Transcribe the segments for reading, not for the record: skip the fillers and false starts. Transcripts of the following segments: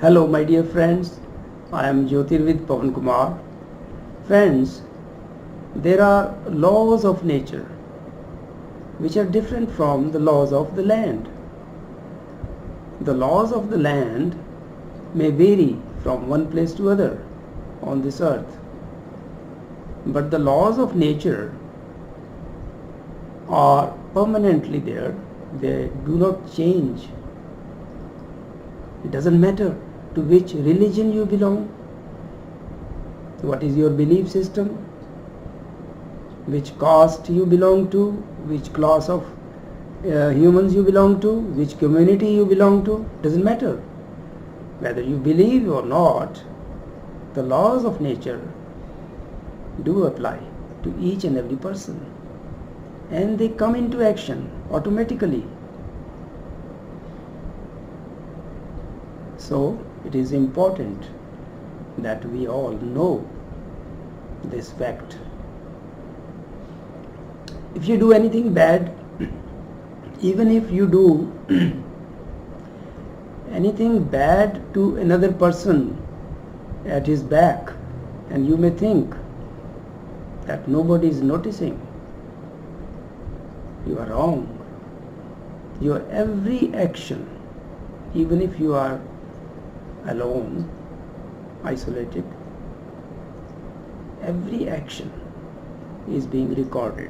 Hello, my dear friends. I am Jyotirvid Pavan Kumar. Friends, there are laws of nature which are different from the laws of the land. The laws of the land may vary from one place to other on this earth, but the laws of nature are permanently there. They do not change. It doesn't matter to which religion you belong, what is your belief system, which caste you belong to, which class of humans you belong to, which community you belong to. Doesn't matter. Whether you believe or not, the laws of nature do apply to each and every person, and they come into action automatically. So it is important that we all know this fact. If you do anything bad, even if you do anything bad to another person at his back, and you may think that nobody is noticing, you are wrong. Your every action, even if you are alone, isolated, every action is being recorded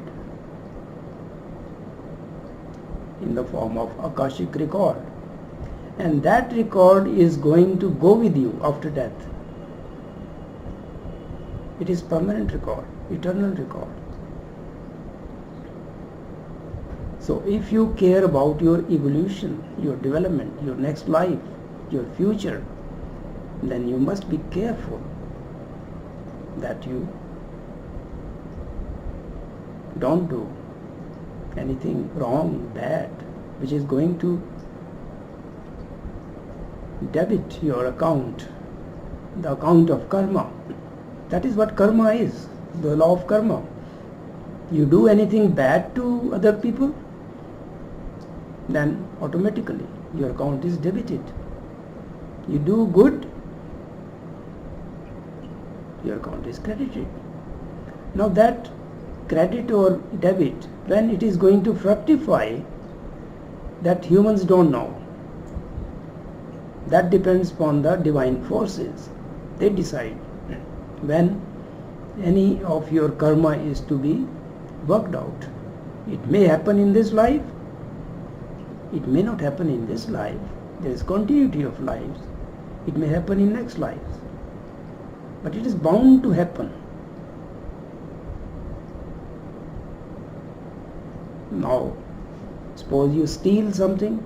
in the form of Akashik record, and that record is going to go with you after death. It is permanent record, eternal record. So if you care about your evolution, your development, your next life, your future, then you must be careful that you don't do anything wrong, bad, which is going to debit your account, the account of karma. That is what karma is, the law of karma. You do anything bad to other people, then automatically your account is debited. You do good, your account is credited. Now that credit or debit, when it is going to fructify, that humans don't know. That depends upon the divine forces. They decide when any of your karma is to be worked out. It may happen in this life, it may not happen in this life. There is continuity of lives. It may happen in next lives, but it is bound to happen. Now, suppose you steal something,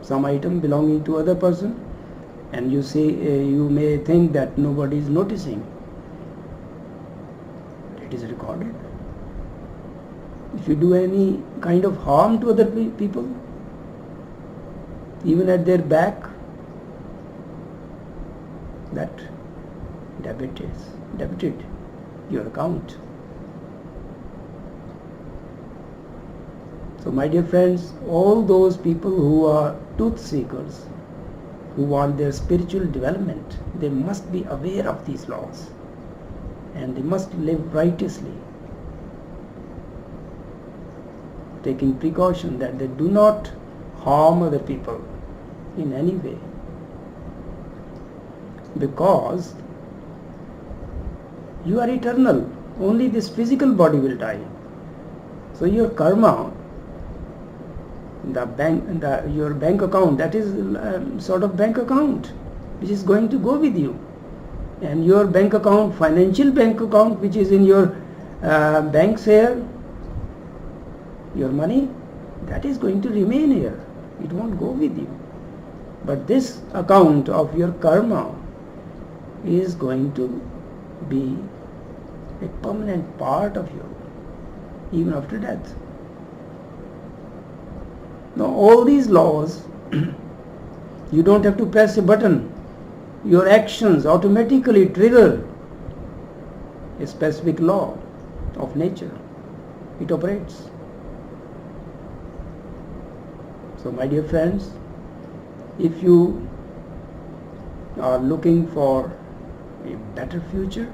some item belonging to other person, and you say you may think that nobody is noticing. It is recorded. If you do any kind of harm to other people, even at their back, that debited your account. So my dear friends, all those people who are truth seekers, who want their spiritual development, they must be aware of these laws, and they must live righteously, taking precaution that they do not harm other people in any way, because you are eternal. Only this physical body will die. So your karma, your bank account, that is sort of bank account which is going to go with you, and your bank account, financial bank account, which is in your bank's here, your money, that is going to remain here. It won't go with you. But this account of your karma is going to be a permanent part of you, even after death. Now all these laws, you don't have to press a button. Your actions automatically trigger a specific law of nature. It operates. So my dear friends, if you are looking for a better future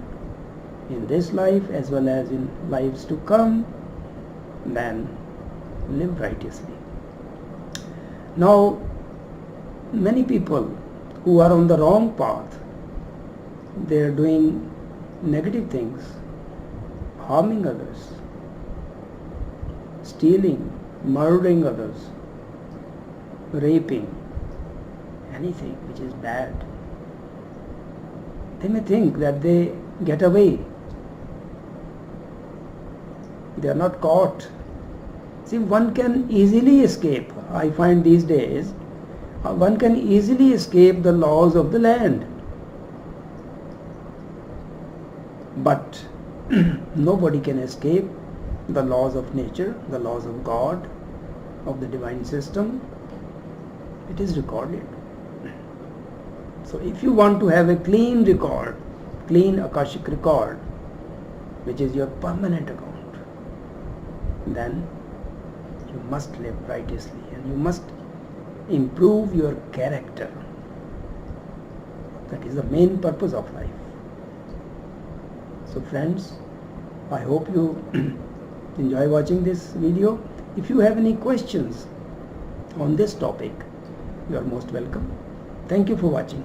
in this life as well as in lives to come, then live righteously. Now, many people who are on the wrong path, they are doing negative things, harming others, stealing, murdering others, raping, anything which is bad. They may think that they get away. They are not caught. See, one can easily escape. I find these days, one can easily escape the laws of the land. But nobody can escape the laws of nature, the laws of God, of the divine system. It is recorded. So if you want to have a clean record, clean Akashic record, which is your permanent account, then you must live righteously and you must improve your character. That is the main purpose of life. So friends, I hope you enjoy watching this video. If you have any questions on this topic, you are most welcome. Thank you for watching.